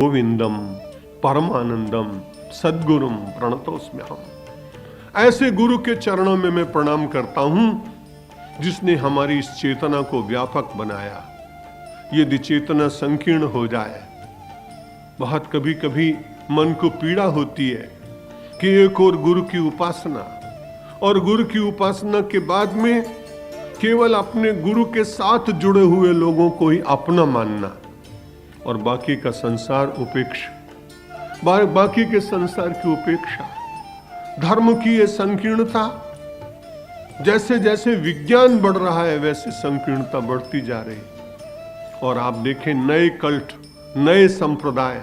गोविंदम परमानंदम सद्गुरुम प्रणतोस्म्यहम्। ऐसे गुरु के चरणों में मैं प्रणाम करता हूं जिसने हमारी इस चेतना को व्यापक बनाया। यदि चेतना संकीर्ण हो जाए, बहुत कभी कभी मन को पीड़ा होती है कि एक और गुरु की उपासना, और गुरु की उपासना के बाद में केवल अपने गुरु के साथ जुड़े हुए लोगों को ही अपना मानना और बाकी का संसार उपेक्षा, बाकी के संसार की उपेक्षा। धर्म की ये संकीर्णता, जैसे जैसे विज्ञान बढ़ रहा है वैसे संकीर्णता बढ़ती जा रही। और आप देखें नए कल्ट, नए संप्रदाय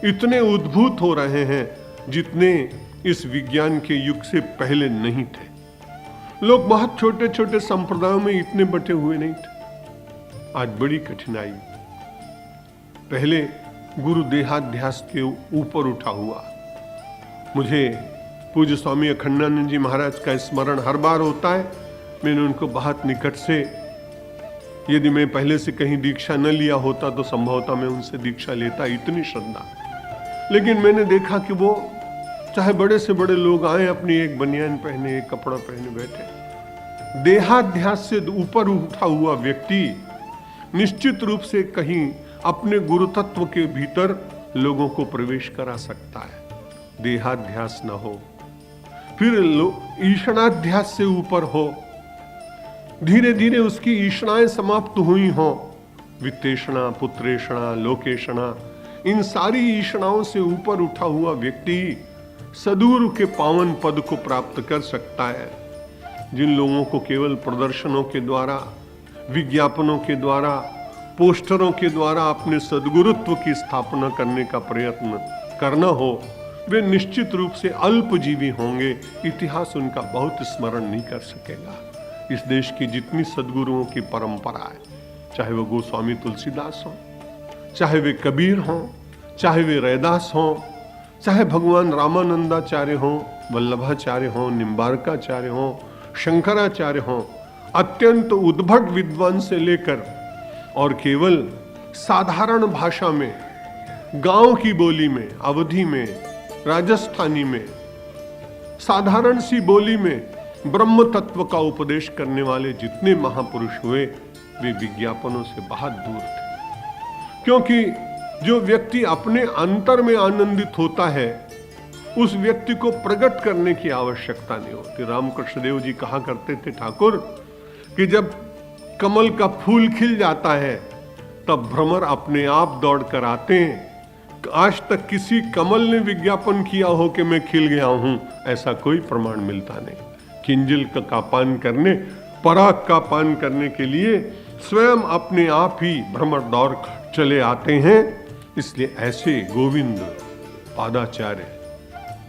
इतने उद्भूत हो रहे हैं जितने इस विज्ञान के युग से पहले नहीं थे। लोग बहुत छोटे छोटे संप्रदायों में इतने बटे हुए नहीं थे। आज बड़ी कठिनाई। पहले गुरु देहाध्यास के ऊपर उठा हुआ। मुझे पूज्य स्वामी अखंडानंद जी महाराज का स्मरण हर बार होता है। मैंने उनको बहुत निकट से, यदि मैं पहले से कहीं दीक्षा न लिया होता तो संभवतः मैं उनसे दीक्षा लेता, इतनी श्रद्धा। लेकिन मैंने देखा कि वो चाहे बड़े से बड़े लोग आए, अपनी एक बनियान पहने, एक कपड़ा पहने बैठे। देहाध्यास से ऊपर उठा हुआ व्यक्ति निश्चित रूप से कहीं अपने गुरु तत्व के भीतर लोगों को प्रवेश करा सकता है। देहाध्यास न हो, फिर ईषणाध्यास से ऊपर हो, धीरे धीरे उसकी ईषणाएं समाप्त हुई हो, वित्तेषणा, पुत्रेषणा, लोकेषणा, इन सारी ईषणाओं से ऊपर उठा हुआ व्यक्ति सद्गुरु के पावन पद को प्राप्त कर सकता है। जिन लोगों को केवल प्रदर्शनों के द्वारा, विज्ञापनों के द्वारा, पोस्टरों के द्वारा अपने सद्गुरुत्व की स्थापना करने का प्रयत्न करना हो, वे निश्चित रूप से अल्पजीवी होंगे। इतिहास उनका बहुत स्मरण नहीं कर सकेगा। इस देश की जितनी सद्गुरुओं की परंपरा है, चाहे वो गोस्वामी तुलसीदास हो, चाहे वे कबीर हो, चाहे वे रैदास हो, चाहे भगवान रामानंदाचार्य हो, वल्लभाचार्य हो, निम्बारकाचार्य हो, शंकराचार्य हो, अत्यंत उद्भट विद्वान से लेकर और केवल साधारण भाषा में, गांव की बोली में, अवधी में, राजस्थानी में, साधारण सी बोली में ब्रह्म तत्व का उपदेश करने वाले जितने महापुरुष हुए, वे विज्ञापनों से बहुत दूर थे। क्योंकि जो व्यक्ति अपने अंतर में आनंदित होता है, उस व्यक्ति को प्रकट करने की आवश्यकता नहीं होती। रामकृष्ण देव जी कहा करते थे, ठाकुर, कि जब कमल का फूल खिल जाता है तब भ्रमर अपने आप दौड़ कर आते हैं। आज तक किसी कमल ने विज्ञापन किया हो कि मैं खिल गया हूं, ऐसा कोई प्रमाण मिलता नहीं। किंजल का पान करने, पराग का पान करने के लिए स्वयं अपने आप ही भ्रमर दौड़ चले आते हैं। इसलिए ऐसे गोविंद पादाचार्य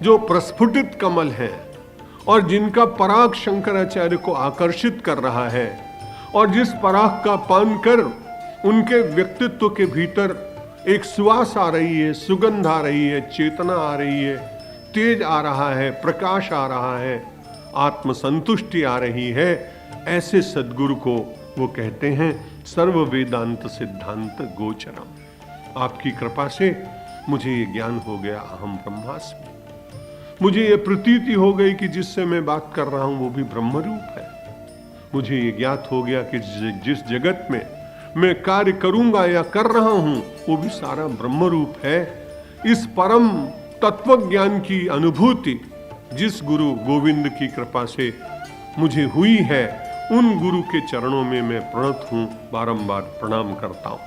जो प्रस्फुटित कमल है और जिनका पराग शंकराचार्य को आकर्षित कर रहा है, और जिस पराग का पान कर उनके व्यक्तित्व के भीतर एक सुवास आ रही है, सुगंध आ रही है, चेतना आ रही है, तेज आ रहा है, प्रकाश आ रहा है, आत्मसंतुष्टि आ रही है, ऐसे सद्गुरु को वो कहते हैं सर्व वेदांत सिद्धांत गोचरम। आपकी कृपा से मुझे ये ज्ञान हो गया, अहम ब्रह्मास्मि। मुझे ये प्रतीति हो गई कि जिससे मैं बात कर रहा हूं वो भी ब्रह्म रूप है। मुझे ये ज्ञात हो गया कि जिस जगत में मैं कार्य करूंगा या कर रहा हूं वो भी सारा ब्रह्म रूप है। इस परम तत्व ज्ञान की अनुभूति जिस गुरु गोविंद की कृपा से मुझे हुई है, उन गुरु के चरणों में मैं प्रणत हूं, बारंबार प्रणाम करता हूं।